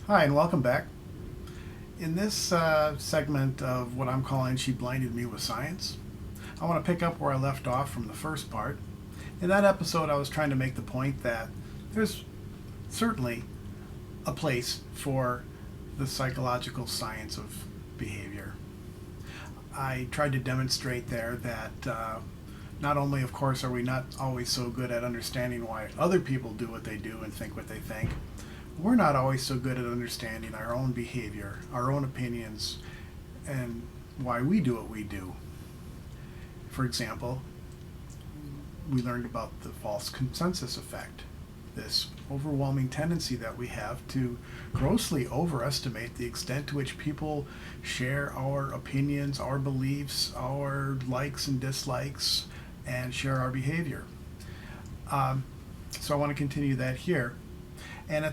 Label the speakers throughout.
Speaker 1: Hi, and welcome back. In this segment of what I'm calling She Blinded Me with Science, I want to pick up where I left off from the first part. In that episode, I was trying to make the point that there's certainly a place for the psychological science of behavior. I tried to demonstrate there that not only, of course, are we not always so good at understanding why other people do what they do and think what they think, we're not always so good at understanding our own behavior, our own opinions, and why we do what we do. For example, we learned about the false consensus effect, this overwhelming tendency that we have to grossly overestimate the extent to which people share our opinions, our beliefs, our likes and dislikes, and share our behavior. So I want to continue that here. And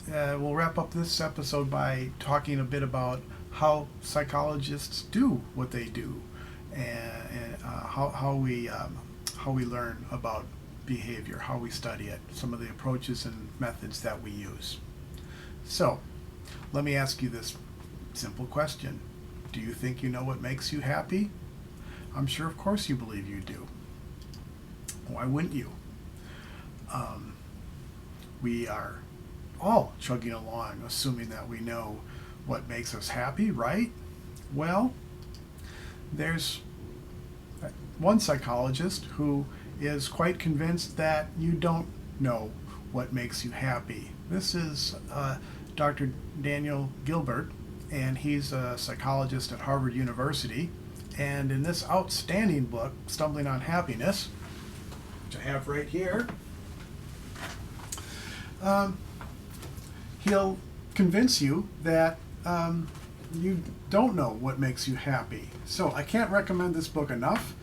Speaker 1: we'll wrap up this episode by talking a bit about how psychologists do what they do, and how we learn about behavior, how we study it, some of the approaches and methods that we use. So, let me ask you this simple question: do you think you know what makes you happy? I'm sure, of course, you believe you do. Why wouldn't you? We are all chugging along assuming that we know what makes us happy, right? Well, there's one psychologist who is quite convinced that you don't know what makes you happy. This is Dr. Daniel Gilbert, and he's a psychologist at Harvard University. And in this outstanding book, Stumbling on Happiness, which I have right here, he'll convince you that you don't know what makes you happy. So I can't recommend this book enough.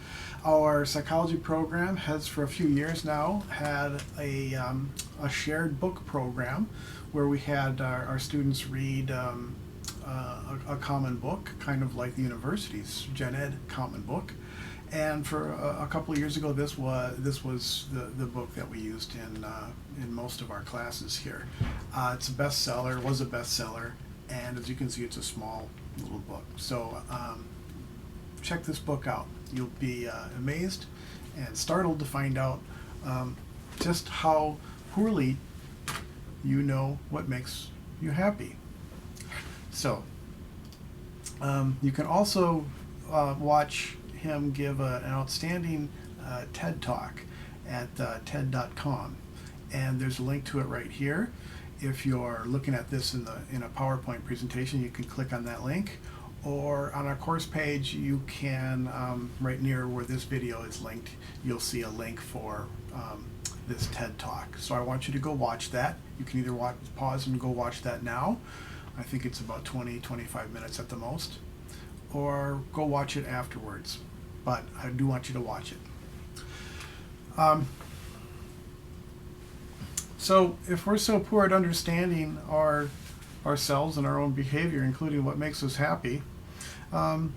Speaker 1: Our psychology program has for a few years now had a shared book program where we had our students read a common book, kind of like the university's Gen Ed common book. And for a couple of years ago, this was the book that we used in most of our classes here. It's a bestseller, was a bestseller, and as you can see, it's a small little book. So check this book out. You'll be amazed and startled to find out just how poorly you know what makes you happy. So you can also watch him give an outstanding TED Talk at TED.com, and there's a link to it right here. If you're looking at this in a PowerPoint presentation, you can click on that link, or on our course page, you can right near where this video is linked, you'll see a link for this TED Talk. So I want you to go watch that. You can either pause and go watch that now. I think it's about 20-25 minutes at the most, or go watch it afterwards. But I do want you to watch it. So if we're so poor at understanding ourselves and our own behavior, including what makes us happy, how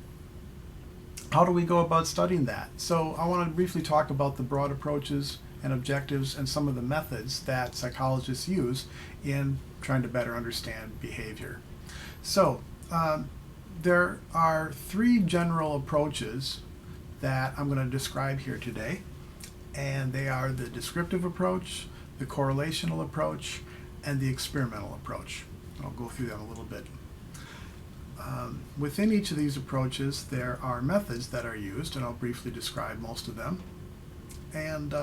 Speaker 1: do we go about studying that? So I want to briefly talk about the broad approaches and objectives and some of the methods that psychologists use in trying to better understand behavior. So there are three general approaches that I'm going to describe here today, and they are the descriptive approach, the correlational approach, and the experimental approach. I'll go through them a little bit. Within each of these approaches, there are methods that are used, and I'll briefly describe most of them. And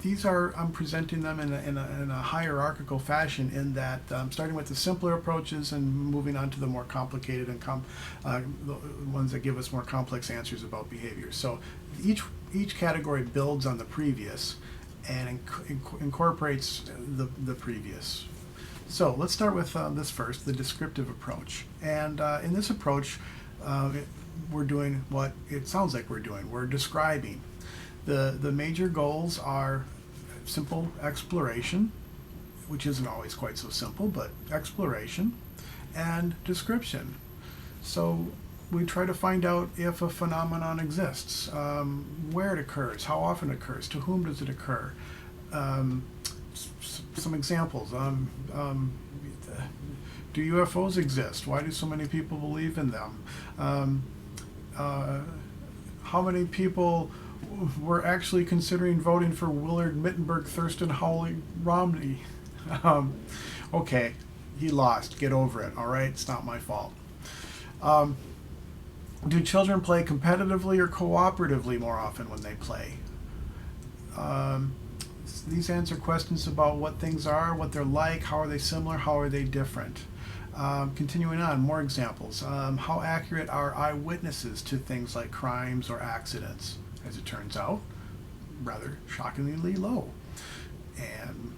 Speaker 1: these are, I'm presenting them in a hierarchical fashion, in that starting with the simpler approaches and moving on to the more complicated and the ones that give us more complex answers about behavior. So each category builds on the previous and incorporates the previous. So let's start with this first, the descriptive approach. And in this approach, we're doing what it sounds like we're doing. We're describing. The major goals are simple exploration, which isn't always quite so simple, but exploration, and description. So we try to find out if a phenomenon exists, where it occurs, how often it occurs, to whom does it occur, some examples. Do UFOs exist? Why do so many people believe in them? How many people were actually considering voting for Willard Mittenberg, Thurston Howley, Romney? Okay, he lost. Get over it, all right? It's not my fault. Do children play competitively or cooperatively more often when they play? These answer questions about what things are, what they're like, how are they similar, how are they different. Continuing on, more examples. How accurate are eyewitnesses to things like crimes or accidents? As it turns out, rather shockingly low. And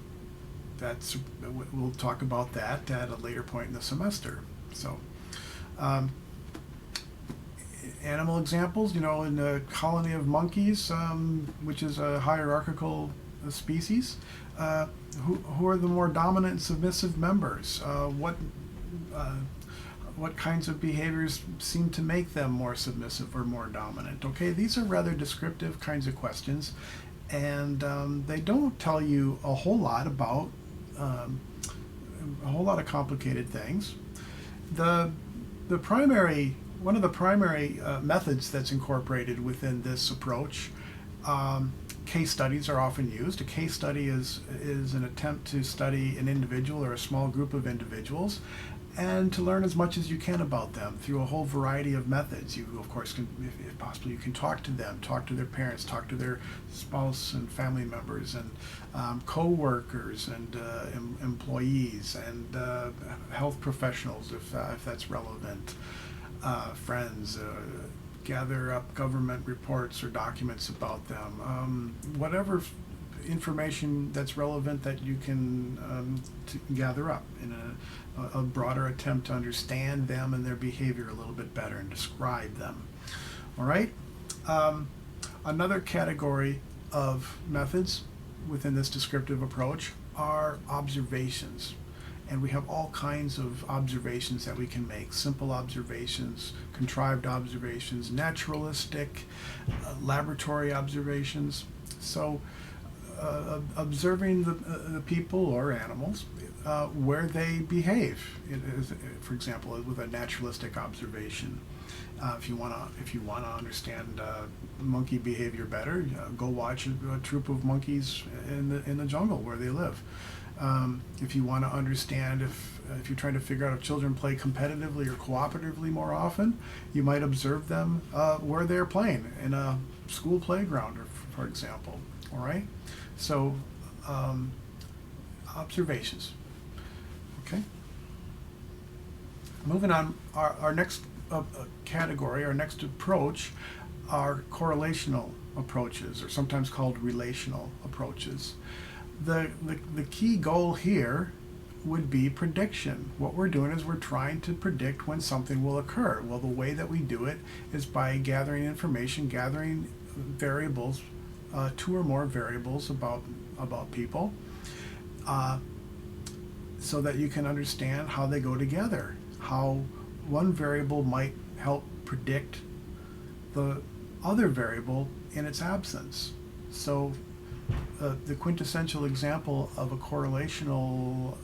Speaker 1: we'll talk about that at a later point in the semester. So, animal examples, in a colony of monkeys, which is a hierarchical species, who are the more dominant and submissive members? What kinds of behaviors seem to make them more submissive or more dominant? Okay, these are rather descriptive kinds of questions, and they don't tell you a whole lot about a whole lot of complicated things. One of the primary methods that's incorporated within this approach, case studies are often used. A case study is an attempt to study an individual or a small group of individuals and to learn as much as you can about them through a whole variety of methods. You, of course, can, if possible, you can talk to them, talk to their parents, talk to their spouse and family members, and co-workers and employees and health professionals, if that's relevant, friends, gather up government reports or documents about them, whatever information that's relevant that you can gather up in a broader attempt to understand them and their behavior a little bit better and describe them. All right. Another category of methods within this descriptive approach are observations. And we have all kinds of observations that we can make. Simple observations, contrived observations, naturalistic, laboratory observations. So observing the people or animals where they behave. For example, with a naturalistic observation, if you want to understand monkey behavior better, go watch a troop of monkeys in the jungle where they live. If you want to understand if you're trying to figure out if children play competitively or cooperatively more often, you might observe them where they're playing in a school playground, for example. All right. So, observations. Okay. Moving on, our next category, our next approach, are correlational approaches, or sometimes called relational approaches. The key goal here would be prediction. What we're doing is we're trying to predict when something will occur. Well, the way that we do it is by gathering information, gathering variables, two or more variables about people, so that you can understand how they go together, how one variable might help predict the other variable in its absence. So the quintessential example of a correlational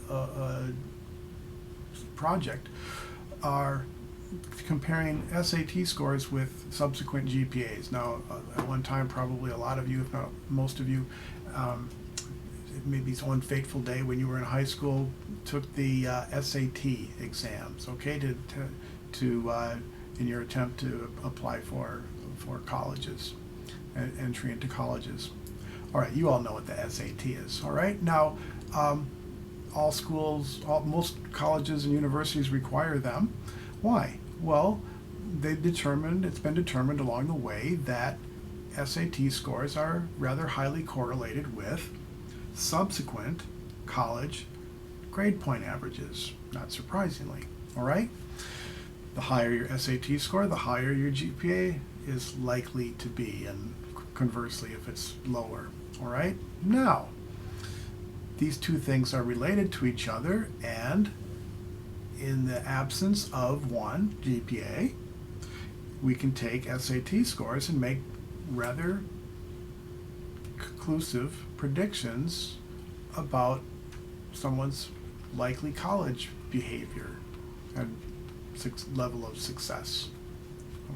Speaker 1: project are comparing SAT scores with subsequent GPAs. Now, at one time, probably a lot of you, if not most of you, maybe it's one fateful day when you were in high school, took the SAT exams, okay, to in your attempt to apply for colleges, entry into colleges. All right, you all know what the SAT is. All right, now all schools, most colleges and universities require them. Why? Well, it's been determined along the way that SAT scores are rather highly correlated with subsequent college grade point averages, not surprisingly. All right? The higher your SAT score, the higher your GPA is likely to be, and conversely if it's lower. All right? Now, these two things are related to each other, and in the absence of one GPA, we can take SAT scores and make rather conclusive predictions about someone's likely college behavior and level of success.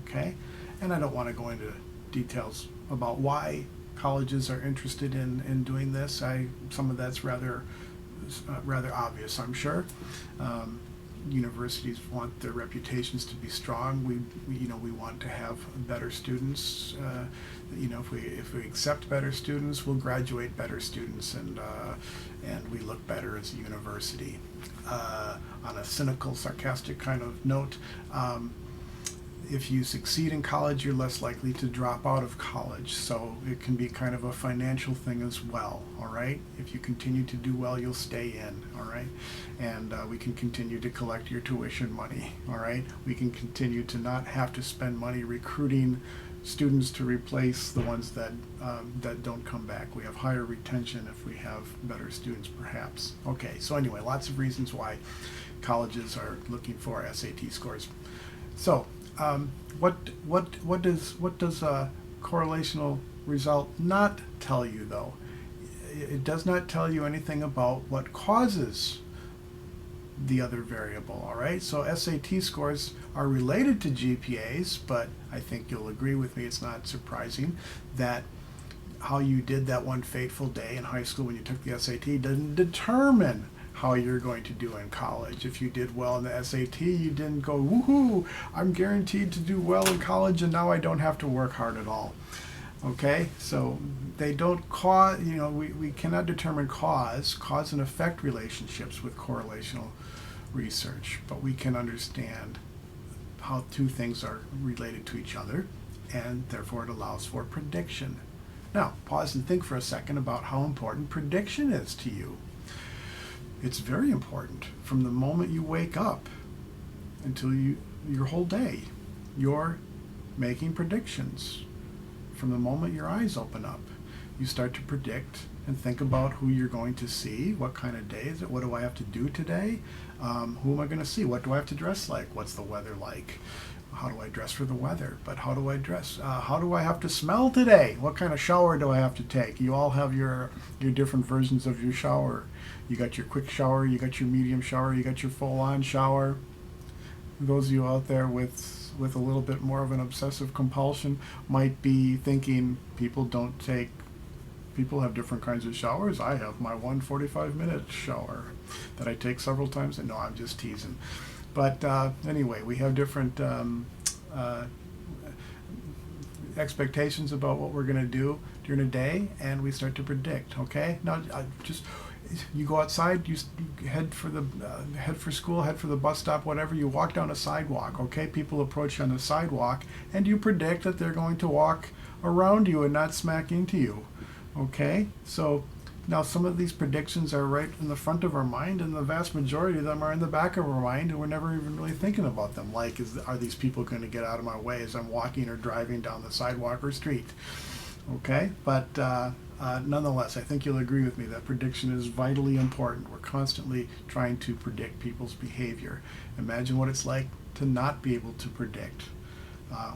Speaker 1: Okay? And I don't want to go into details about why colleges are interested in doing this. Some of that's rather obvious, I'm sure. Universities want their reputations to be strong. We want to have better students. If we accept better students, we'll graduate better students, and we look better as a university. On a cynical, sarcastic kind of note, if you succeed in college, you're less likely to drop out of college. So it can be kind of a financial thing as well, all right? If you continue to do well, you'll stay in, all right? And we can continue to collect your tuition money, all right? We can continue to not have to spend money recruiting students to replace the ones that don't come back. We have higher retention if we have better students, perhaps. Okay, so anyway, lots of reasons why colleges are looking for SAT scores. So, what does a correlational result not tell you, though? It does not tell you anything about what causes the other variable, all right? So SAT scores are related to GPAs, but I think you'll agree with me, it's not surprising that how you did that one fateful day in high school when you took the SAT doesn't determine how you're going to do in college. If you did well in the SAT, you didn't go, woohoo, I'm guaranteed to do well in college and now I don't have to work hard at all. Okay, so they don't cause, we cannot determine cause and effect relationships with correlational research, but we can understand how two things are related to each other, and therefore it allows for prediction. Now, pause and think for a second about how important prediction is to you. It's very important. From the moment you wake up until your whole day, you're making predictions. From the moment your eyes open up, you start to predict and think about who you're going to see, what kind of day is it, what do I have to do today, who am I going to see, what do I have to dress like, what's the weather like, how do I dress for the weather, but how do I dress, how do I have to smell today, what kind of shower do I have to take. You all have your different versions of your shower. You got your quick shower, you got your medium shower, you got your full-on shower. Those of you out there with a little bit more of an obsessive compulsion might be thinking people have different kinds of showers. I have my 45-minute shower that I take several times. No, I'm just teasing. But anyway, we have different expectations about what we're going to do during a day, and we start to predict. Okay, now you go outside, you head for school, head for the bus stop, whatever. You walk down a sidewalk. Okay, people approach you on the sidewalk, and you predict that they're going to walk around you and not smack into you. Okay, so now some of these predictions are right in the front of our mind, and the vast majority of them are in the back of our mind, and we're never even really thinking about them. Like, are these people going to get out of my way as I'm walking or driving down the sidewalk or street? Okay, but nonetheless, I think you'll agree with me that prediction is vitally important. We're constantly trying to predict people's behavior. Imagine what it's like to not be able to predict.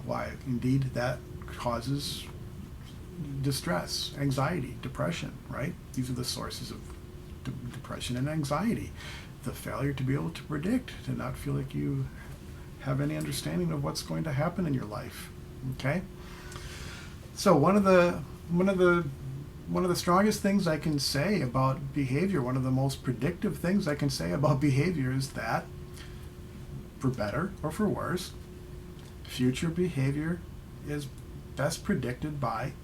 Speaker 1: Why, indeed, that causes distress, anxiety, depression, right? These are the sources of depression and anxiety. The failure to be able to predict, to not feel like you have any understanding of what's going to happen in your life. Okay? So one of the strongest things I can say about behavior, one of the most predictive things I can say about behavior is that, for better or for worse, future behavior is best predicted by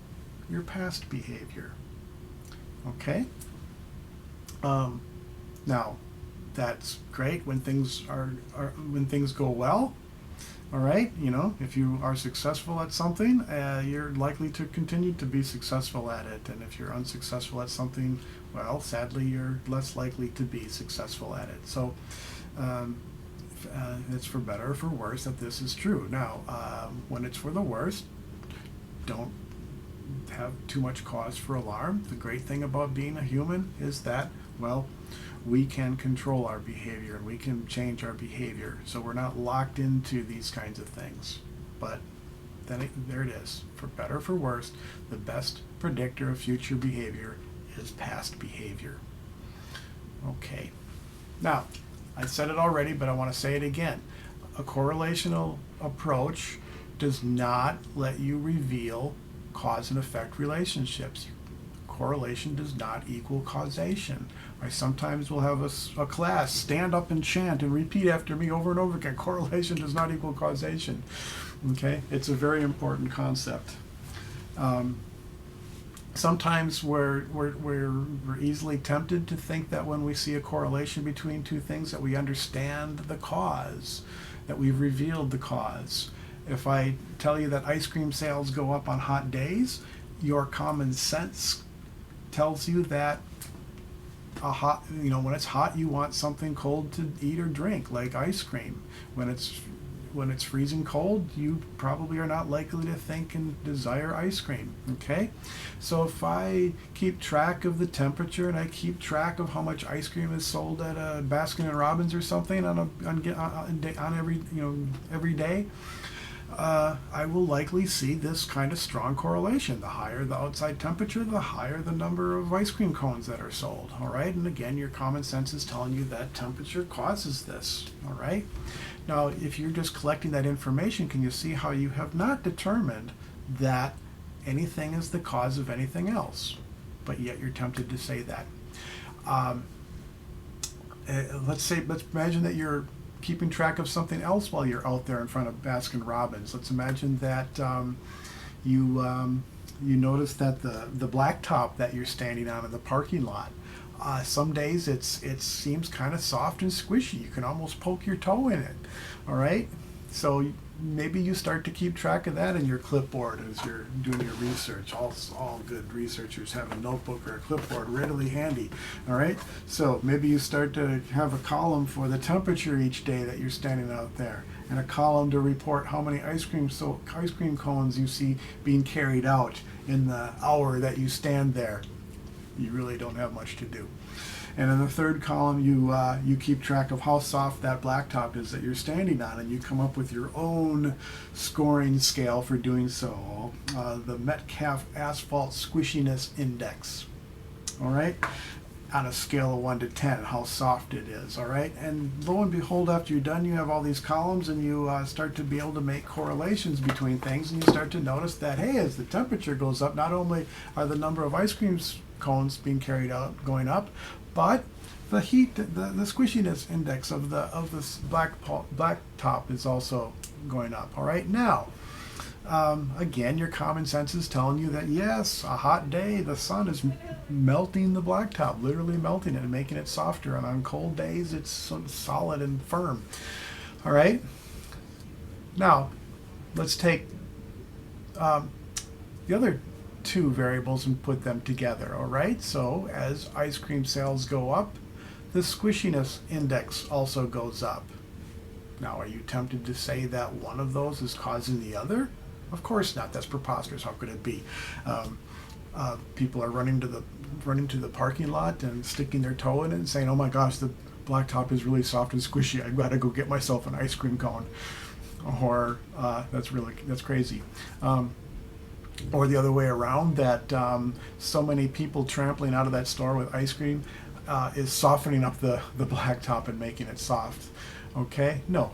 Speaker 1: your past behavior. Okay? Now, that's great when things when things go well. All right, if you are successful at something, you're likely to continue to be successful at it. And if you're unsuccessful at something, well, sadly, you're less likely to be successful at it. So it's for better or for worse that this is true. Now, when it's for the worst, don't have too much cause for alarm. The great thing about being a human is that, well, we can control our behavior and we can change our behavior. So we're not locked into these kinds of things. But then there it is. For better or for worse, the best predictor of future behavior is past behavior. Okay. Now, I said it already, but I want to say it again. A correlational approach does not let you reveal cause and effect relationships. Correlation does not equal causation. I sometimes will have a class stand up and chant and repeat after me over and over again. Correlation does not equal causation. Okay? It's a very important concept. Sometimes we're easily tempted to think that when we see a correlation between two things that we understand the cause, that we've revealed the cause. If I tell you that ice cream sales go up on hot days, your common sense tells you that when it's hot, you want something cold to eat or drink, like ice cream. When it's freezing cold, you probably are not likely to think and desire ice cream. Okay, so if I keep track of the temperature and I keep track of how much ice cream is sold at a Baskin and Robbins or something on every day, I will likely see this kind of strong correlation. The higher the outside temperature, the higher the number of ice cream cones that are sold. All right, and again, your common sense is telling you that temperature causes this. All right. Now, if you're just collecting that information, can you see how you have not determined that anything is the cause of anything else, but yet you're tempted to say that? Let's imagine that you're keeping track of something else while you're out there in front of Baskin Robbins. Let's imagine that you notice that the blacktop that you're standing on in the parking lot, some days it seems kind of soft and squishy. You can almost poke your toe in it. All right, so maybe you start to keep track of that in your clipboard as you're doing your research. All good researchers have a notebook or a clipboard readily handy. All right, so maybe you start to have a column for the temperature each day that you're standing out there, and a column to report how many ice cream cones you see being carried out in the hour that you stand there. You really don't have much to do. And in the third column, you keep track of how soft that blacktop is that you're standing on, and you come up with your own scoring scale for doing so, the Metcalf Asphalt Squishiness Index. All right, on a scale of 1 to 10, how soft it is. All right, and lo and behold, after you're done, you have all these columns, and you start to be able to make correlations between things, and you start to notice that, hey, as the temperature goes up, not only are the number of ice cream cones being carried out going up, but the heat, the squishiness index of this black top is also going up. All right, now again, your common sense is telling you that yes, a hot day, the sun is melting the blacktop, literally melting it and making it softer, and on cold days it's solid and firm. All right, now let's take the other two variables and put them together. All right, so as ice cream sales go up, the squishiness index also goes up. Now, are you tempted to say that one of those is causing the other? Of course not. That's preposterous. How could it be? People are running to the parking lot and sticking their toe in it and saying, "Oh my gosh, the blacktop is really soft and squishy. I've got to go get myself an ice cream cone." Or that's crazy. Or the other way around, that so many people trampling out of that store with ice cream is softening up the blacktop and making it soft. Okay, no,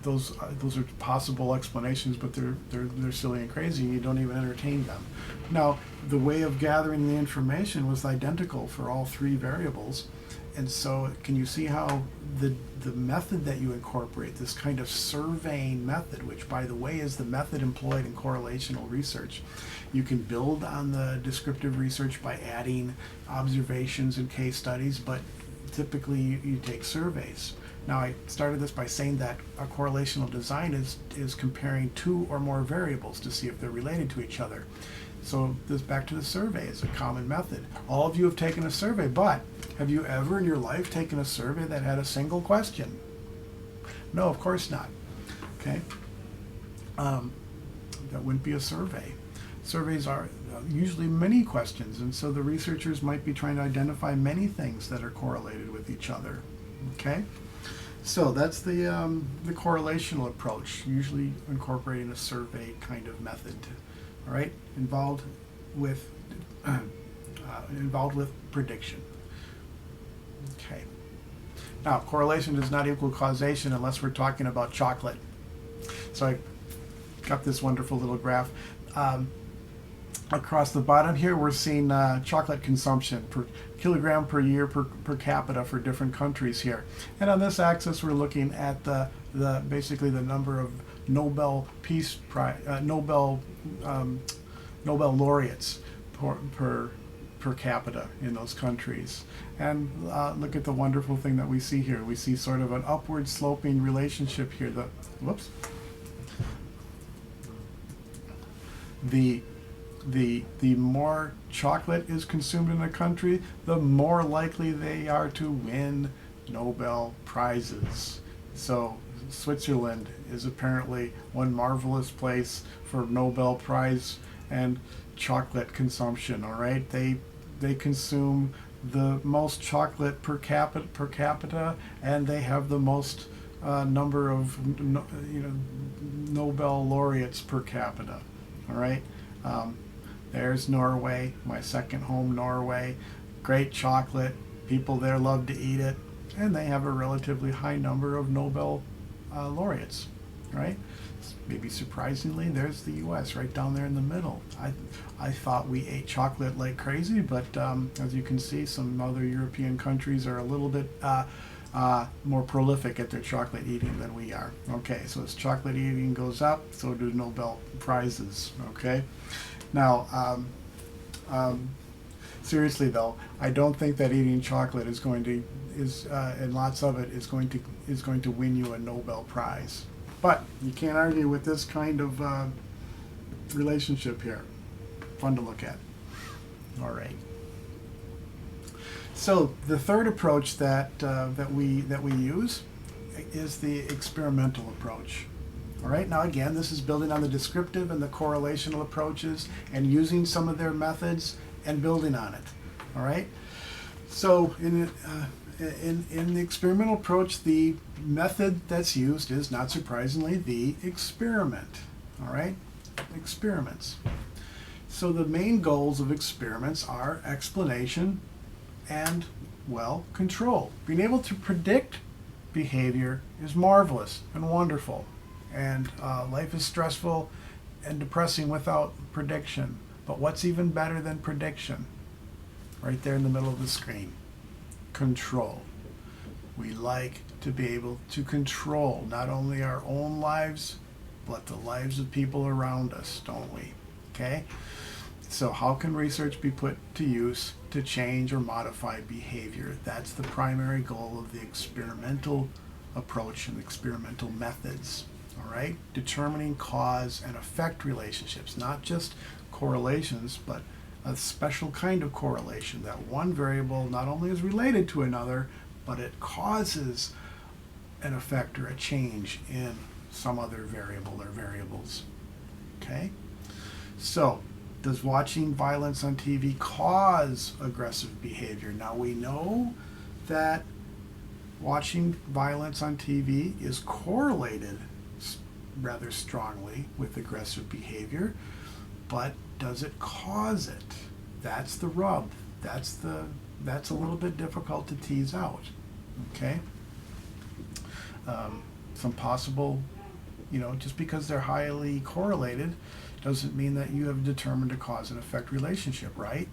Speaker 1: those are possible explanations, but they're silly and crazy. You don't even entertain them. Now, the way of gathering the information was identical for all three variables, and so can you see how the method that you incorporate, this kind of surveying method, which by the way is the method employed in correlational research, you can build on the descriptive research by adding observations and case studies, but typically you take surveys. Now, I started this by saying that a correlational design is comparing two or more variables to see if they're related to each other. So this back to the survey is a common method. All of you have taken a survey, but have you ever in your life taken a survey that had a single question? No, of course not. Okay, that wouldn't be a survey. Surveys are usually many questions, and so the researchers might be trying to identify many things that are correlated with each other. Okay, so that's the correlational approach, usually incorporating a survey kind of method. All right, involved with prediction. Okay. Okay. Now, correlation does not equal causation unless we're talking about chocolate. So I got this wonderful little graph. Across the bottom here, we're seeing chocolate consumption per kilogram per year per capita for different countries here. And on this axis, we're looking at the basically the number of Nobel Peace Prize, Nobel laureates per capita in those countries. And look at the wonderful thing that we see here. We see sort of an upward sloping relationship here. The more chocolate is consumed in a country, the more likely they are to win Nobel Prizes. So Switzerland is apparently one marvelous place for Nobel Prize and chocolate consumption. All right, they consume the most chocolate per capita, and they have the most number of Nobel laureates per capita. All right. There's Norway, my second home, Norway. Great chocolate. People there love to eat it, and they have a relatively high number of Nobel laureates, right? Maybe surprisingly, there's the U.S. right down there in the middle. I thought we ate chocolate like crazy, but as you can see, some other European countries are a little bit more prolific at their chocolate eating than we are. Okay, so as chocolate eating goes up, so do Nobel Prizes. Okay, now seriously though, I don't think that eating chocolate is going to and lots of it is going to win you a Nobel Prize. But you can't argue with this kind of relationship here. Fun to look at. All right. So the third approach that we use is the experimental approach. All right. Now again, this is building on the descriptive and the correlational approaches and using some of their methods and building on it. All right. So in the experimental approach, the method that's used is, not surprisingly, the experiment. All right. Experiments. So the main goals of experiments are explanation and, well, control. Being able to predict behavior is marvelous and wonderful. And life is stressful and depressing without prediction. But what's even better than prediction? Right there in the middle of the screen. Control. We like to be able to control not only our own lives, but the lives of people around us, don't we? Okay? So how can research be put to use to change or modify behavior? That's the primary goal of the experimental approach and experimental methods. All right? Determining cause and effect relationships, not just correlations, but a special kind of correlation, that one variable not only is related to another, but it causes an effect or a change in some other variable or variables. Okay? So, does watching violence on TV cause aggressive behavior? Now we know that watching violence on TV is correlated rather strongly with aggressive behavior, but does it cause it? That's the rub. That's a little bit difficult to tease out. Okay? Some possible, just because they're highly correlated doesn't mean that you have determined a cause and effect relationship, right?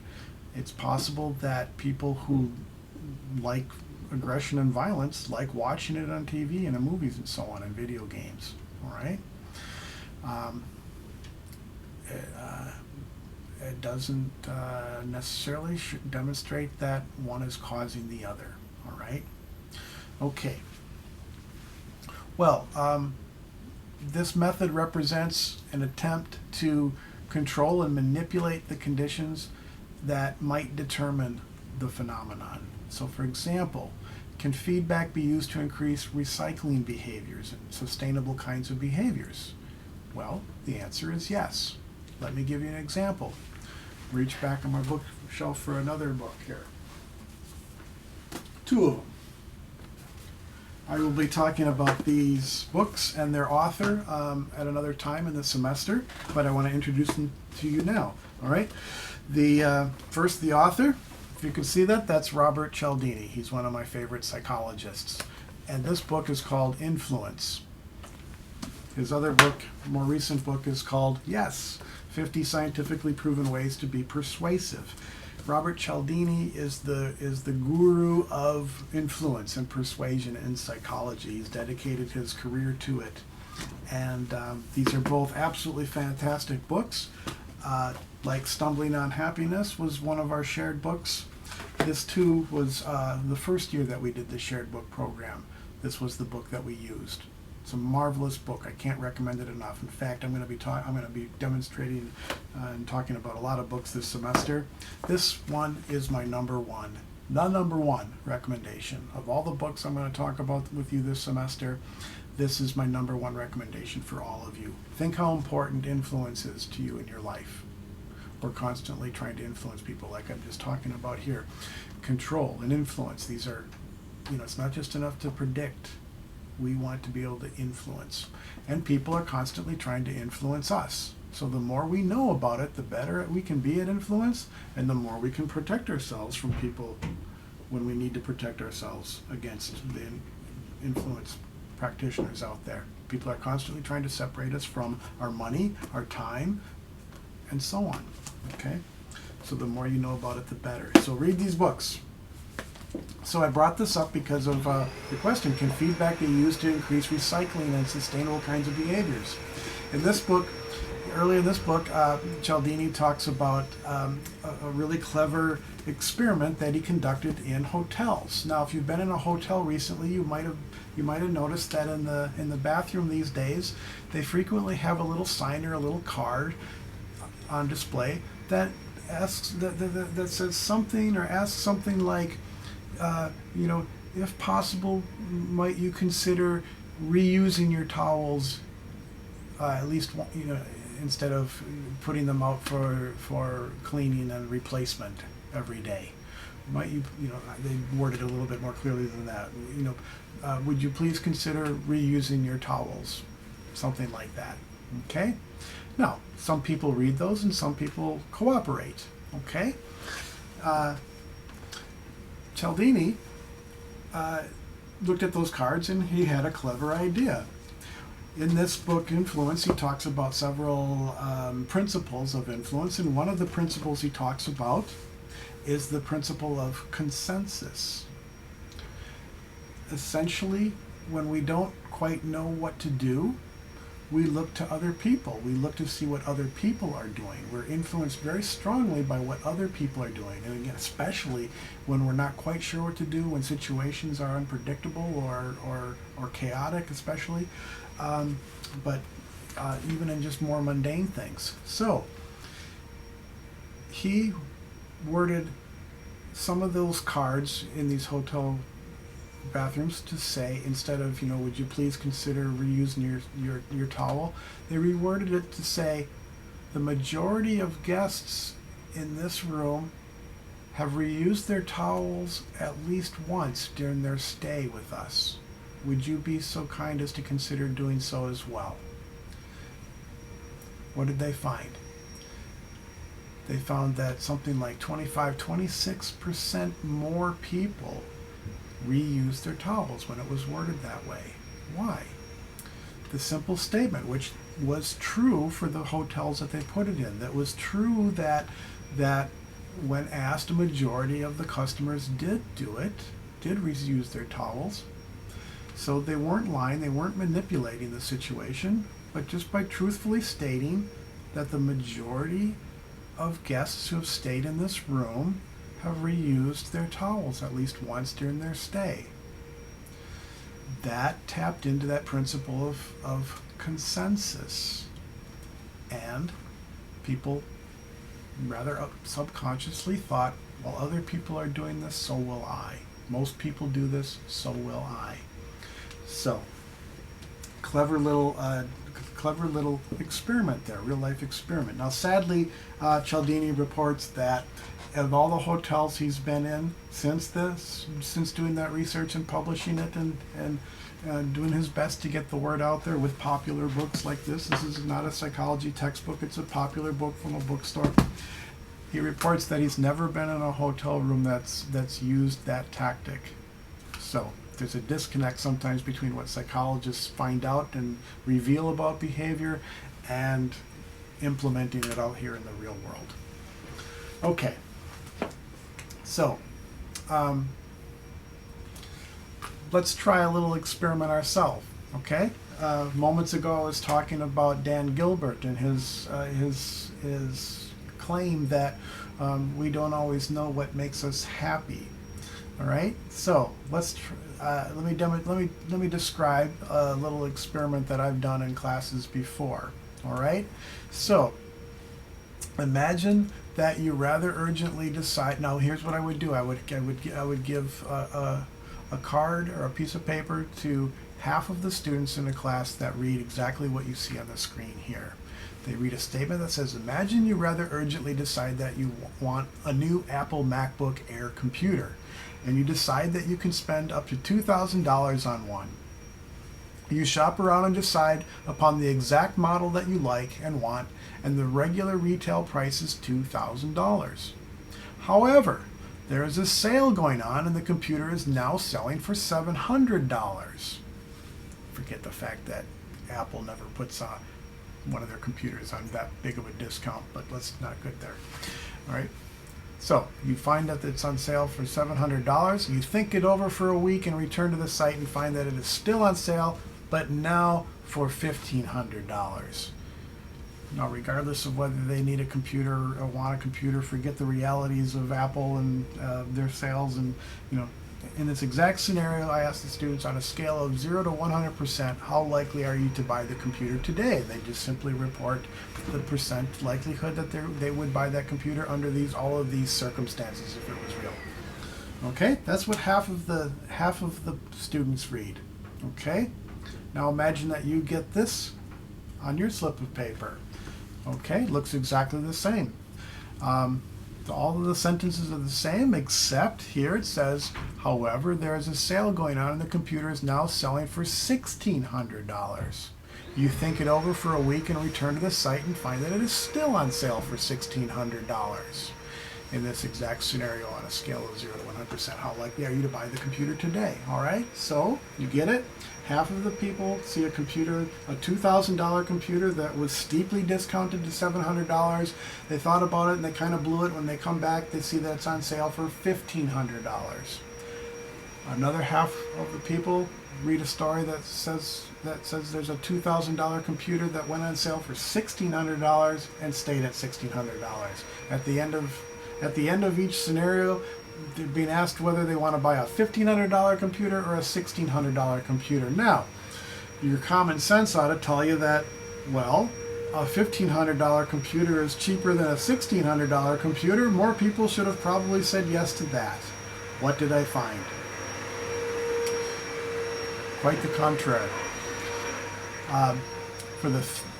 Speaker 1: It's possible that people who like aggression and violence like watching it on TV and in movies and so on, and video games. All right? It doesn't necessarily demonstrate that one is causing the other. All right? Okay. Well, this method represents an attempt to control and manipulate the conditions that might determine the phenomenon. So, for example, can feedback be used to increase recycling behaviors and sustainable kinds of behaviors? Well, the answer is yes. Let me give you an example. Reach back on my bookshelf for another book here. Two of them. I will be talking about these books and their author at another time in the semester, but I want to introduce them to you now. All right. First, the author If you can see that, that's Robert Cialdini. He's one of my favorite psychologists. And this book is called Influence. His other book, more recent book, is called Yes, 50 Scientifically Proven Ways to Be Persuasive. Robert Cialdini is the guru of influence and persuasion in psychology. He's dedicated his career to it. And these are both absolutely fantastic books. Like Stumbling on Happiness was one of our shared books. This too was the first year that we did the shared book program. This was the book that we used. It's a marvelous book. I can't recommend it enough. In fact, I'm going to be demonstrating and talking about a lot of books this semester. This one is my number one recommendation of all the books I'm going to talk about with you this semester. This is my number one recommendation for all of you. Think how important influence is to you in your life. We're constantly trying to influence people, like I'm just talking about here. Control and influence. These are, it's not just enough to predict. We want to be able to influence. And people are constantly trying to influence us. So the more we know about it, the better we can be at influence, and the more we can protect ourselves from people when we need to protect ourselves against the influence practitioners out there. People are constantly trying to separate us from our money, our time, and so on. Okay? So the more you know about it, the better. So read these books. So I brought this up because of the question, can feedback be used to increase recycling and sustainable kinds of behaviors? In this book, earlier in this book, Cialdini talks about a really clever experiment that he conducted in hotels. Now, if you've been in a hotel recently, you might have noticed that in the bathroom these days, they frequently have a little sign or a little card on display that asks that says something or asks something like, if possible, might you consider reusing your towels at least, instead of putting them out for cleaning and replacement every day. Might you, they worded it a little bit more clearly than that. Would you please consider reusing your towels? Something like that. Okay? Now, some people read those and some people cooperate. Okay? Cialdini looked at those cards and he had a clever idea. In this book, Influence, he talks about several principles of influence, and one of the principles he talks about is the principle of consensus. Essentially, when we don't quite know what to do, we look to other people. We look to see what other people are doing. We're influenced very strongly by what other people are doing. And again, especially when we're not quite sure what to do, when situations are unpredictable or chaotic especially, but even in just more mundane things. So he worded some of those cards in these hotel bathrooms to say, instead of, would you please consider reusing your towel, they reworded it to say, the majority of guests in this room have reused their towels at least once during their stay with us. Would you be so kind as to consider doing so as well? What did they find? They found that something like 26% more people reused their towels when it was worded that way. Why? The simple statement, which was true for the hotels that they put it in, that was true that when asked, a majority of the customers did reuse their towels. So they weren't lying, they weren't manipulating the situation, but just by truthfully stating that the majority of guests who have stayed in this room have reused their towels at least once during their stay. That tapped into that principle of consensus. And people rather subconsciously thought, well, other people are doing this, so will I. Most people do this, so will I. So, clever little experiment there, real life experiment. Now, sadly, Cialdini reports that of all the hotels he's been in since doing that research and publishing it and doing his best to get the word out there with popular books like this. This is not a psychology textbook, it's a popular book from a bookstore. He reports that he's never been in a hotel room that's used that tactic. So there's a disconnect sometimes between what psychologists find out and reveal about behavior and implementing it out here in the real world. Okay, so let's try a little experiment ourselves. Okay, moments ago I was talking about Dan Gilbert and his claim that we don't always know what makes us happy. All right, so let's let me describe a little experiment that I've done in classes before. All right, so imagine that you rather urgently decide. Now, here's what I would do. I would give a card or a piece of paper to half of the students in the class that read exactly what you see on the screen here. They read a statement that says, imagine you rather urgently decide that you want a new Apple MacBook Air computer, and you decide that you can spend up to $2,000 on one. You shop around and decide upon the exact model that you like and want, and the regular retail price is $2,000. However, there is a sale going on and the computer is now selling for $700. Forget the fact that Apple never puts on one of their computers on that big of a discount, but let's not go there. All right. So you find that it's on sale for $700. You think it over for a week and return to the site and find that it is still on sale, but now for $1,500. Now, regardless of whether they need a computer or want a computer, forget the realities of Apple and their sales. And in this exact scenario, I asked the students on a scale of 0 to 100%, how likely are you to buy the computer today? They just simply report the percent likelihood that they would buy that computer under all of these circumstances if it was real. Okay, that's what half of the students read. Okay, now imagine that you get this on your slip of paper. Okay, looks exactly the same. All of the sentences are the same, except here it says, however, there is a sale going on and the computer is now selling for $1,600. You think it over for a week and return to the site and find that it is still on sale for $1,600. In this exact scenario, on a scale of 0 to 100%, how likely are you to buy the computer today? All right, so you get it? Half of the people see a computer, a $2,000 computer that was steeply discounted to $700. They thought about it and they kind of blew it. When they come back, they see that it's on sale for $1,500. Another half of the people read a story that says there's a $2,000 computer that went on sale for $1,600 and stayed at $1,600. At the end of each scenario, they're being asked whether they want to buy a $1,500 computer or a $1,600 computer. Now, your common sense ought to tell you that, well, a $1,500 computer is cheaper than a $1,600 computer. More people should have probably said yes to that. What did I find? Quite the contrary.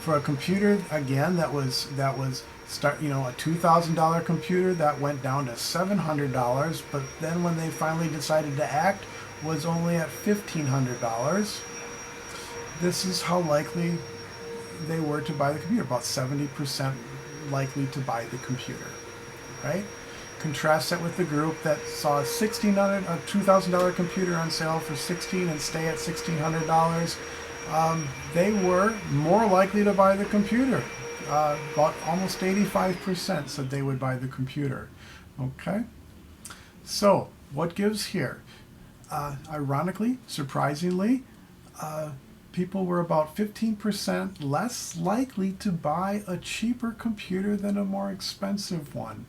Speaker 1: For a computer, again, that was a $2,000 computer that went down to $700, but then when they finally decided to act, was only at $1,500. This is how likely they were to buy the computer, about 70% likely to buy the computer, right? Contrast that with the group that saw a $2,000 computer on sale for $1,600 and stay at $1,600. They were more likely to buy the computer. About almost 85% said they would buy the computer. Okay, so what gives here? Ironically, surprisingly, people were about 15% less likely to buy a cheaper computer than a more expensive one.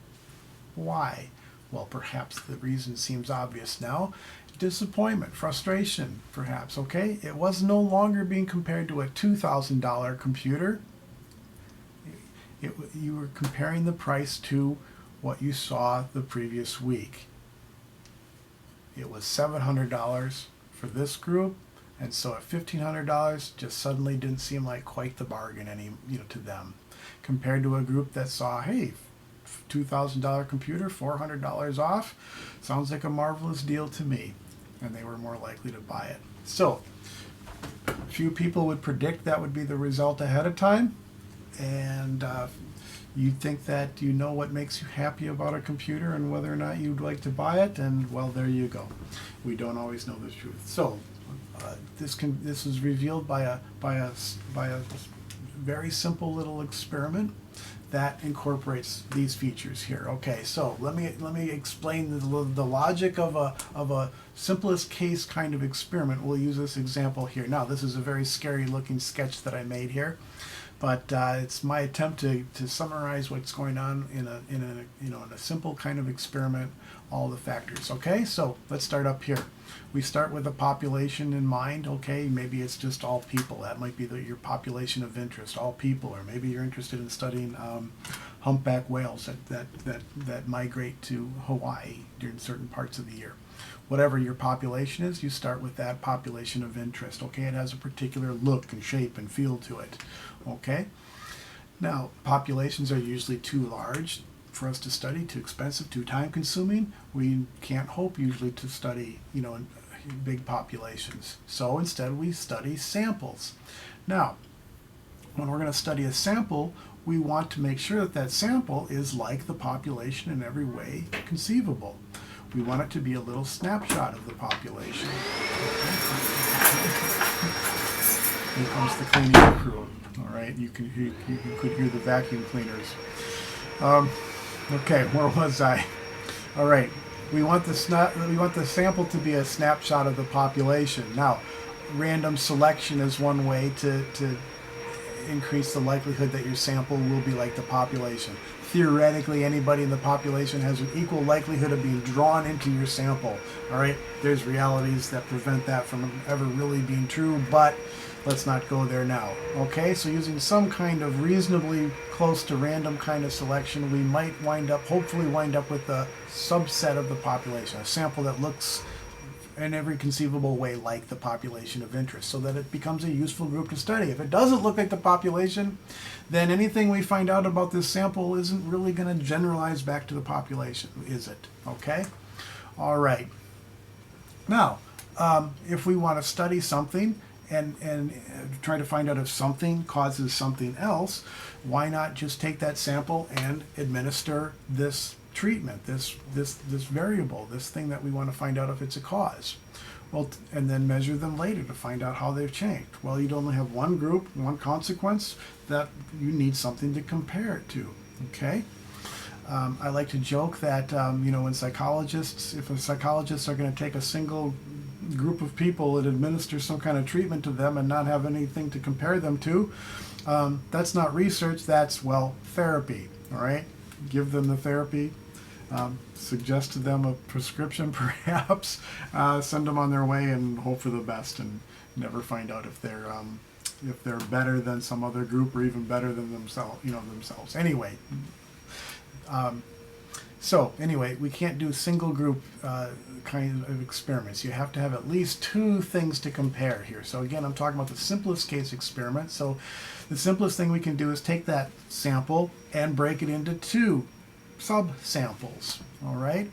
Speaker 1: Why? Well, perhaps the reason seems obvious now. Disappointment, frustration, perhaps. Okay, it was no longer being compared to a $2,000 computer. You were comparing the price to what you saw the previous week. It was $700 for this group, and so at $1,500 just suddenly didn't seem like quite the bargain to them, compared to a group that saw, hey, $2,000 computer, $400 off, sounds like a marvelous deal to me, and they were more likely to buy it. So, few people would predict that would be the result ahead of time. And You think that you know what makes you happy about a computer and whether or not you'd like to buy it, and well, there you go. We don't always know the truth. So this is revealed by a very simple little experiment that incorporates these features here. Okay, so let me explain the logic of a simplest case kind of experiment. We'll use this example here. Now, this is a very scary looking sketch that I made here, but it's my attempt to summarize what's going on in a simple kind of experiment, all the factors. Okay, so let's start up here. We start with a population in mind. Okay, maybe it's just all people. That might be your population of interest, all people, or maybe you're interested in studying humpback whales that migrate to Hawaii during certain parts of the year. Whatever your population is, you start with that population of interest. Okay, it has a particular look and shape and feel to it. Okay, now populations are usually too large for us to study, too expensive, too time consuming. We can't hope usually to study, in big populations. So instead we study samples. Now, when we're going to study a sample, we want to make sure that that sample is like the population in every way conceivable. We want it to be a little snapshot of the population. Here comes the cleaning crew. All right, you could hear the vacuum cleaners. Okay, where was I? All right, we want the sample to be a snapshot of the population. Now, random selection is one way to increase the likelihood that your sample will be like the population. Theoretically, anybody in the population has an equal likelihood of being drawn into your sample. All right, there's realities that prevent that from ever really being true, but let's not go there now. Okay, so using some kind of reasonably close to random kind of selection, we might hopefully wind up with a subset of the population, a sample that looks in every conceivable way like the population of interest, so that it becomes a useful group to study. If it doesn't look like the population, then anything we find out about this sample isn't really going to generalize back to the population, is it? Okay? All right. Now, if we want to study something and try to find out if something causes something else, why not just take that sample and administer this treatment, this variable, this thing that we want to find out if it's a cause. Well, and then measure them later to find out how they've changed. Well, you'd only have one group, one consequence, that you need something to compare it to. Okay? I like to joke that, when psychologists, if psychologists are going to take a single group of people and administer some kind of treatment to them and not have anything to compare them to, that's not research, that's, therapy. All right? Give them the therapy, suggest to them a prescription perhaps, send them on their way and hope for the best, and never find out if they're better than some other group or even better than themselves. Anyway, we can't do single group kind of experiments. You have to have at least two things to compare here. So again, I'm talking about the simplest case experiment. So the simplest thing we can do is take that sample and break it into two sub-samples, all right?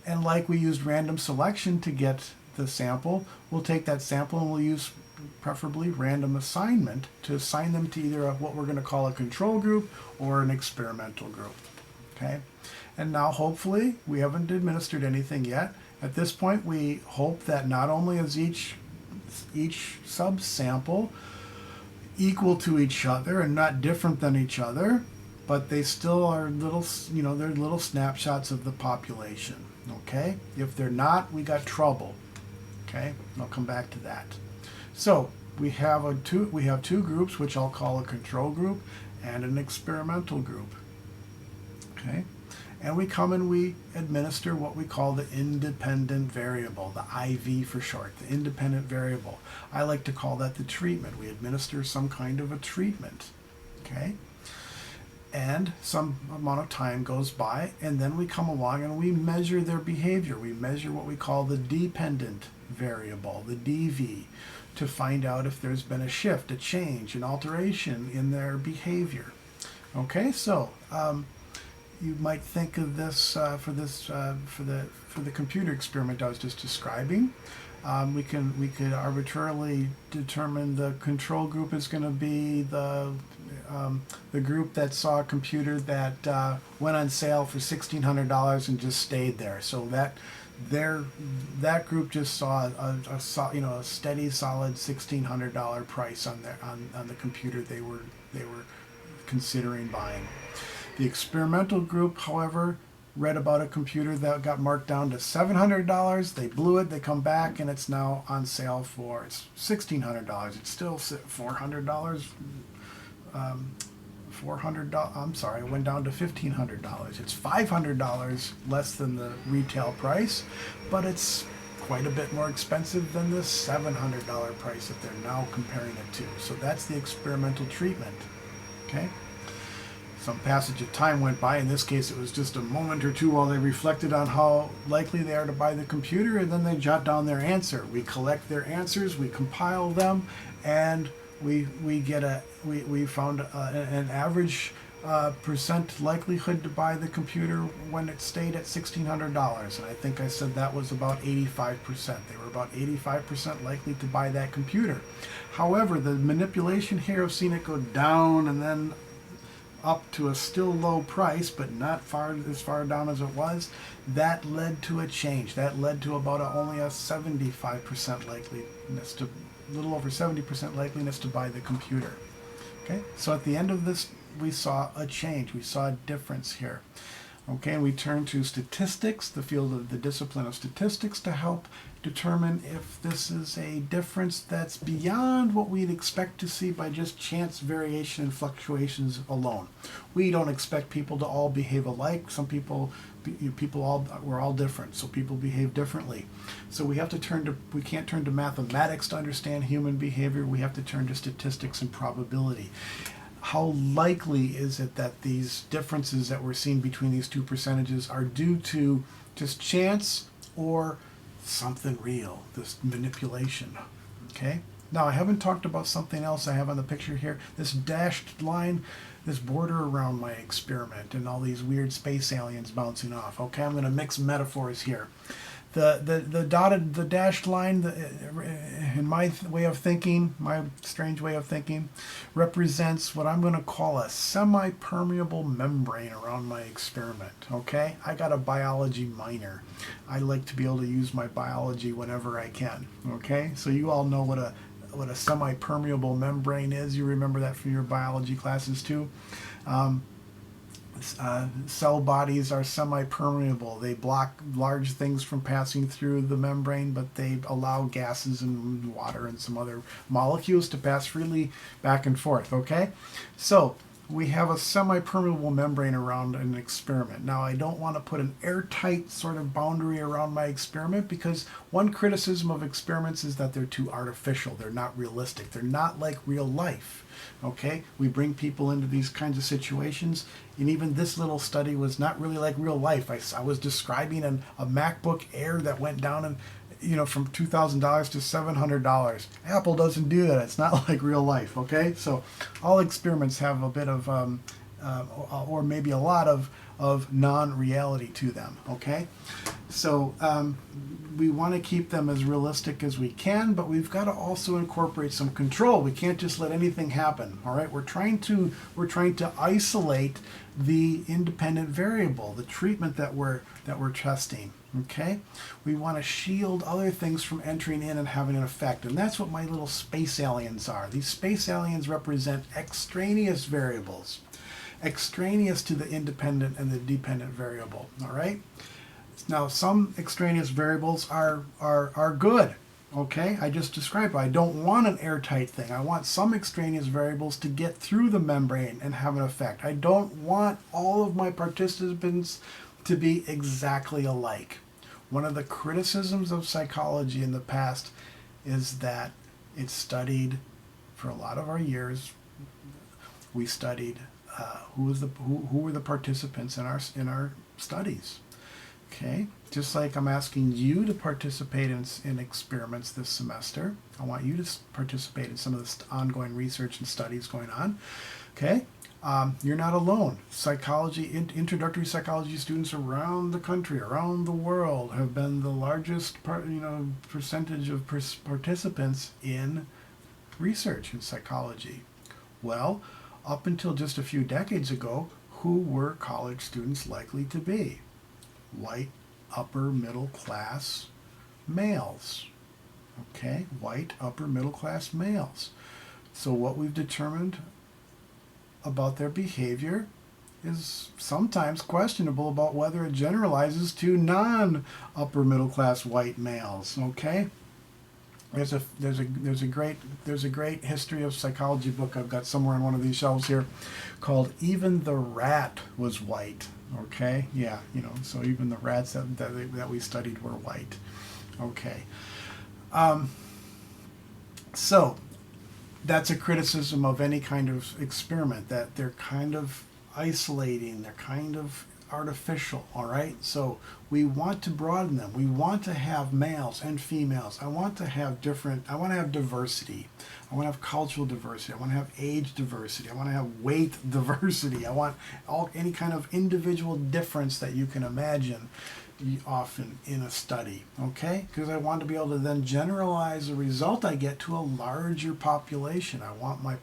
Speaker 1: And like we used random selection to get the sample, we'll take that sample and we'll use preferably random assignment to assign them to either what we're going to call a control group or an experimental group, okay? And now hopefully, we haven't administered anything yet. At this point, we hope that not only is each subsample equal to each other and not different than each other, but they still are they're little snapshots of the population, okay? If they're not, we got trouble, okay? I'll come back to that. So we have two groups, which I'll call a control group and an experimental group, okay? And we come and we administer what we call the independent variable, the IV for short, the independent variable. I like to call that the treatment. We administer some kind of a treatment, okay? And some amount of time goes by, and then we come along and we measure their behavior. We measure what we call the dependent variable, the DV, to find out if there's been a shift, a change, an alteration in their behavior. Okay, so you might think of this for the computer experiment I was just describing. We could arbitrarily determine the control group is going to be the the group that saw a computer that went on sale for $1,600 and just stayed there. So that group just saw a steady, solid $1,600 price on the computer they were considering buying. The experimental group, however, read about a computer that got marked down to $700. They blew it. They come back and it's now on sale for $1,600. It's still $400. I'm sorry, it went down to $1,500. It's $500 less than the retail price, but it's quite a bit more expensive than the $700 price that they're now comparing it to. So that's the experimental treatment. Okay. Some passage of time went by. In this case, it was just a moment or two while they reflected on how likely they are to buy the computer, and then they jot down their answer. We collect their answers, we compile them, and we found an average percent likelihood to buy the computer when it stayed at $1,600. And I think I said that was about 85%. They were about 85% likely to buy that computer. However, the manipulation here of seeing it go down and then up to a still low price, but not as far down as it was, that led to a change. That led to about only a 75% likeliness to, a little over 70% likeliness to buy the computer. Okay, so at the end of this, we saw a change. We saw a difference here. Okay, and we turn to statistics, the field of the discipline of statistics, to help determine if this is a difference that's beyond what we'd expect to see by just chance variation and fluctuations alone. We don't expect people to all behave alike. Some people, we're all different, so people behave differently. So we can't turn to mathematics to understand human behavior. We have to turn to statistics and probability. How likely is it that these differences that we're seeing between these two percentages are due to just chance or something real, this manipulation? Okay. Now, I haven't talked about something else I have on the picture here. This dashed line, this border around my experiment, and all these weird space aliens bouncing off. Okay, I'm going to mix metaphors here. The dashed line, in my way of thinking, my strange way of thinking, represents what I'm going to call a semi-permeable membrane around my experiment. Okay, I got a biology minor. I like to be able to use my biology whenever I can. Okay, so you all know what a semi-permeable membrane is. You remember that from your biology classes too. Cell bodies are semi-permeable. They block large things from passing through the membrane, but they allow gases and water and some other molecules to pass freely back and forth. Okay, so we have a semi-permeable membrane around an experiment. Now, I don't want to put an airtight sort of boundary around my experiment, because one criticism of experiments is that they're too artificial. They're not realistic. They're not like real life. Okay, we bring people into these kinds of situations, and even this little study was not really like real life. I was describing a MacBook Air that went down and from $2,000 to $700. Apple doesn't do that. It's not like real life. Okay, so all experiments have a bit of or maybe a lot of non-reality to them. Okay, so we want to keep them as realistic as we can, but we've got to also incorporate some control. We can't just let anything happen. All right, we're trying to isolate the independent variable, the treatment that we're testing. Okay, we want to shield other things from entering in and having an effect, and that's what my little space aliens are. These space aliens represent extraneous variables, extraneous to the independent and the dependent variable. All right. Now, some extraneous variables are good. Okay, I just described it. I don't want an airtight thing. I want some extraneous variables to get through the membrane and have an effect. I don't want all of my participants to be exactly alike. One of the criticisms of psychology in the past is that it's studied, for a lot of our years, we studied who were the participants in our studies. Okay, just like I'm asking you to participate in experiments this semester, I want you to participate in some of the ongoing research and studies going on. Okay, you're not alone. Introductory psychology students around the country, around the world, have been the largest percentage of participants in research in psychology. Well, up until just a few decades ago, who were college students likely to be? White, upper middle class males. Okay, white, upper middle class males. So what we've determined about their behavior is sometimes questionable about whether it generalizes to non-upper middle class white males. Okay, there's a great history of psychology book I've got somewhere on one of these shelves here, called "Even the Rat Was White." Okay, yeah, so even the rats that we studied were white. Okay, so that's a criticism of any kind of experiment, that they're kind of isolating, they're kind of artificial, all right? So we want to broaden them. We want to have males and females. I want to have diversity. I want to have cultural diversity. I want to have age diversity. I want to have weight diversity. I want any kind of individual difference that you can imagine often in a study, okay? Because I want to be able to then generalize the result I get to a larger population. I want my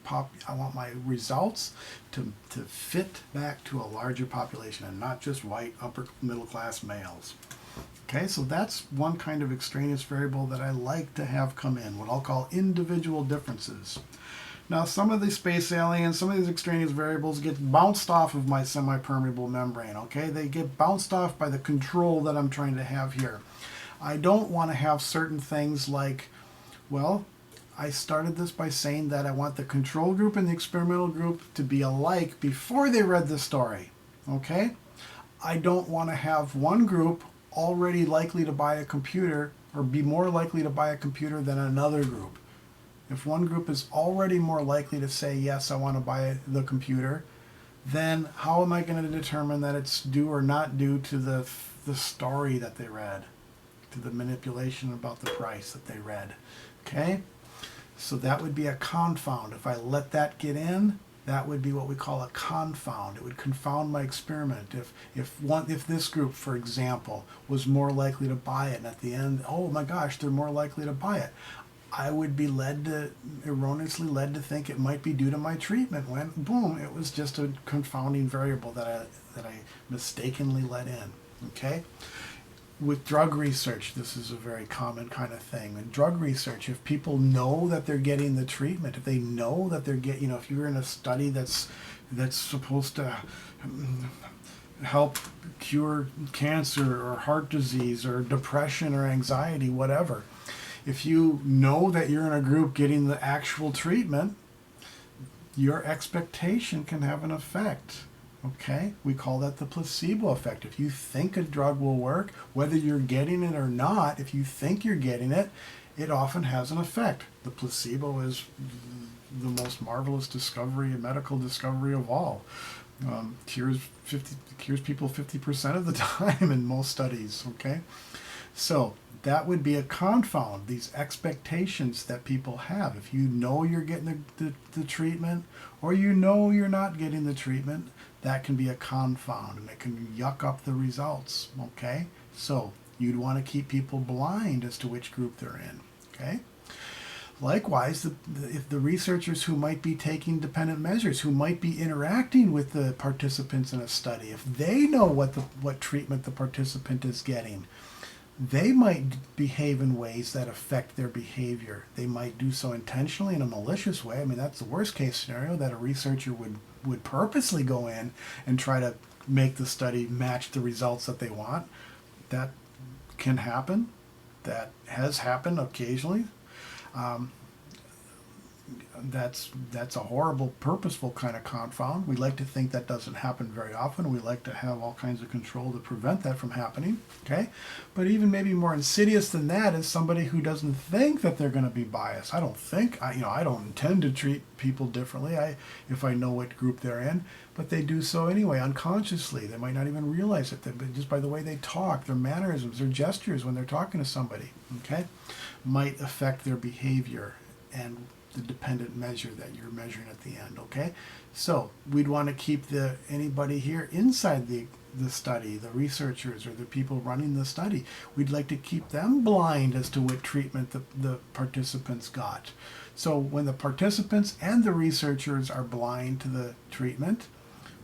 Speaker 1: results to fit back to a larger population and not just white upper middle class males. Okay, so that's one kind of extraneous variable that I like to have come in, what I'll call individual differences. Now, some of these space aliens, some of these extraneous variables get bounced off of my semi-permeable membrane, okay? They get bounced off by the control that I'm trying to have here. I don't want to have certain things like, well, I started this by saying that I want the control group and the experimental group to be alike before they read the story, okay? I don't want to have one group already likely to buy a computer or be more likely to buy a computer than another group. If one group is already more likely to say, yes, I want to buy the computer, then how am I going to determine that it's due or not due to the story that they read, to the manipulation about the price that they read? Okay? So that would be a confound. If I let that get in, that would be what we call a confound. It would confound my experiment. If this group, for example, was more likely to buy it, and at the end, oh my gosh, they're more likely to buy it, I would be erroneously led to think it might be due to my treatment, when boom, it was just a confounding variable that I mistakenly let in. Okay? With drug research, this is a very common kind of thing. In drug research, if people know that they're getting the treatment, if they know that they're getting, if you're in a study that's supposed to help cure cancer or heart disease or depression or anxiety, whatever, if you know that you're in a group getting the actual treatment, your expectation can have an effect. Okay? We call that the placebo effect. If you think a drug will work, whether you're getting it or not, if you think you're getting it, it often has an effect. The placebo is the most marvelous discovery, a medical discovery of all. Cures people 50% of the time in most studies. Okay? So that would be a confound, these expectations that people have. If you know you're getting the treatment or you know you're not getting the treatment, that can be a confound and it can yuck up the results, okay? So you'd want to keep people blind as to which group they're in, okay? Likewise, if the researchers who might be taking dependent measures, who might be interacting with the participants in a study, if they know what treatment the participant is getting, they might behave in ways that affect their behavior. They might do so intentionally in a malicious way. I mean, that's the worst case scenario, that a researcher would purposely go in and try to make the study match the results that they want. That can happen. That has happened occasionally. That's a horrible, purposeful kind of confound. We like to think that doesn't happen very often. We like to have all kinds of control to prevent that from happening. Okay, but even maybe more insidious than that is somebody who doesn't think that they're going to be biased. I don't intend to treat people differently. If I know what group they're in, but they do so anyway, unconsciously. They might not even realize it, but just by the way they talk, their mannerisms, their gestures when they're talking to somebody, okay, might affect their behavior. And the dependent measure that you're measuring at the end, okay? So we'd want to keep anybody here inside the study, the researchers or the people running the study. We'd like to keep them blind as to what treatment the participants got. So when the participants and the researchers are blind to the treatment,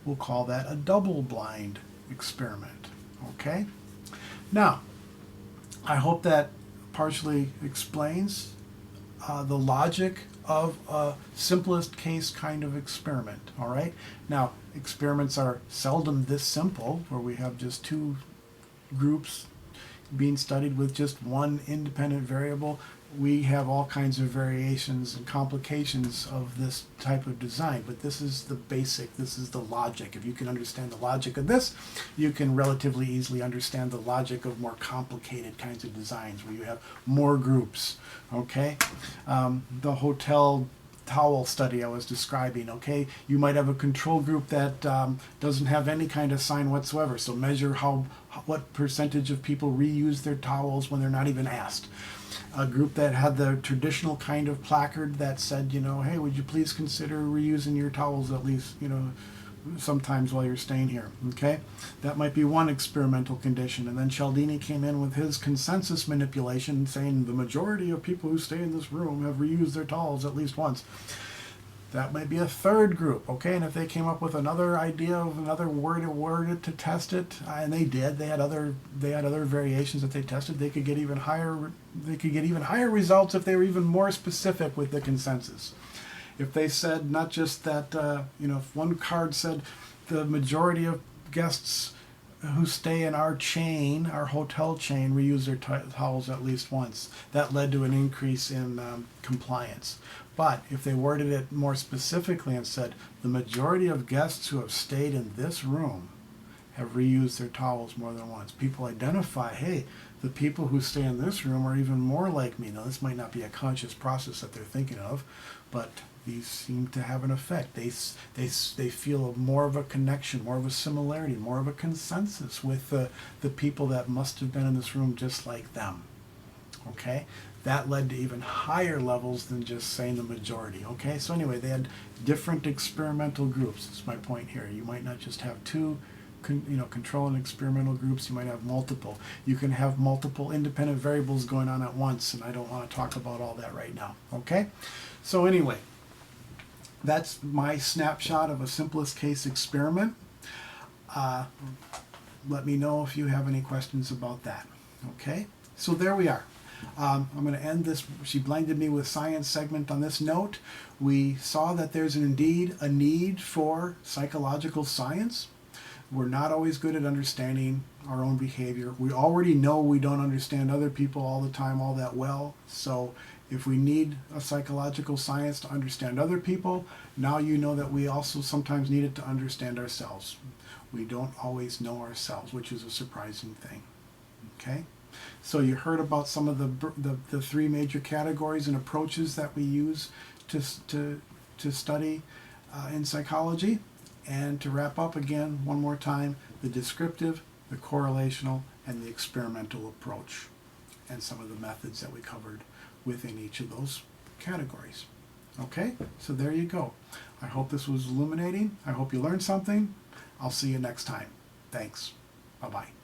Speaker 1: we'll call that a double-blind experiment, okay? Now, I hope that partially explains the logic of a simplest case kind of experiment, all right? Now, experiments are seldom this simple, where we have just two groups being studied with just one independent variable. We have all kinds of variations and complications of this type of design, but this is the basic, this is the logic. If you can understand the logic of this, you can relatively easily understand the logic of more complicated kinds of designs where you have more groups, okay? The hotel towel study I was describing, okay? You might have a control group that doesn't have any kind of sign whatsoever, so measure what percentage of people reuse their towels when they're not even asked. A group that had the traditional kind of placard that said, you know, hey, would you please consider reusing your towels at least, you know, sometimes while you're staying here, okay? That might be one experimental condition. And then Cialdini came in with his consensus manipulation saying the majority of people who stay in this room have reused their towels at least once. That might be a third group, okay? And if they came up with another idea of another word to test it, and they did, they had other variations that they tested, they could get even higher. They could get even higher results if they were even more specific with the consensus. If they said not just that, you know, if one card said the majority of guests who stay in our chain, our hotel chain, reuse their towels at least once, that led to an increase in compliance. But if they worded it more specifically and said the majority of guests who have stayed in this room have reused their towels more than once, people identify, hey, the people who stay in this room are even more like me. Now, this might not be a conscious process that they're thinking of, but these seem to have an effect. They feel more of a connection, more of a similarity, more of a consensus with the people that must have been in this room just like them. Okay? That led to even higher levels than just saying the majority. Okay? So anyway, they had different experimental groups. That's my point here. You might not just have two control and experimental groups. You might have multiple. You can have multiple independent variables going on at once, and I don't want to talk about all that right now. Okay? So anyway, that's my snapshot of a simplest case experiment. Let me know if you have any questions about that. Okay? So there we are. I'm going to end this She Blinded Me with Science segment on this note. We saw that there's indeed a need for psychological science. We're not always good at understanding our own behavior. We already know we don't understand other people all the time all that well. So if we need a psychological science to understand other people, now you know that we also sometimes need it to understand ourselves. We don't always know ourselves, which is a surprising thing. Okay? So you heard about some of the three major categories and approaches that we use to study in psychology. And to wrap up again, one more time, the descriptive, the correlational, and the experimental approach, and some of the methods that we covered within each of those categories. Okay, so there you go. I hope this was illuminating. I hope you learned something. I'll see you next time. Thanks. Bye-bye.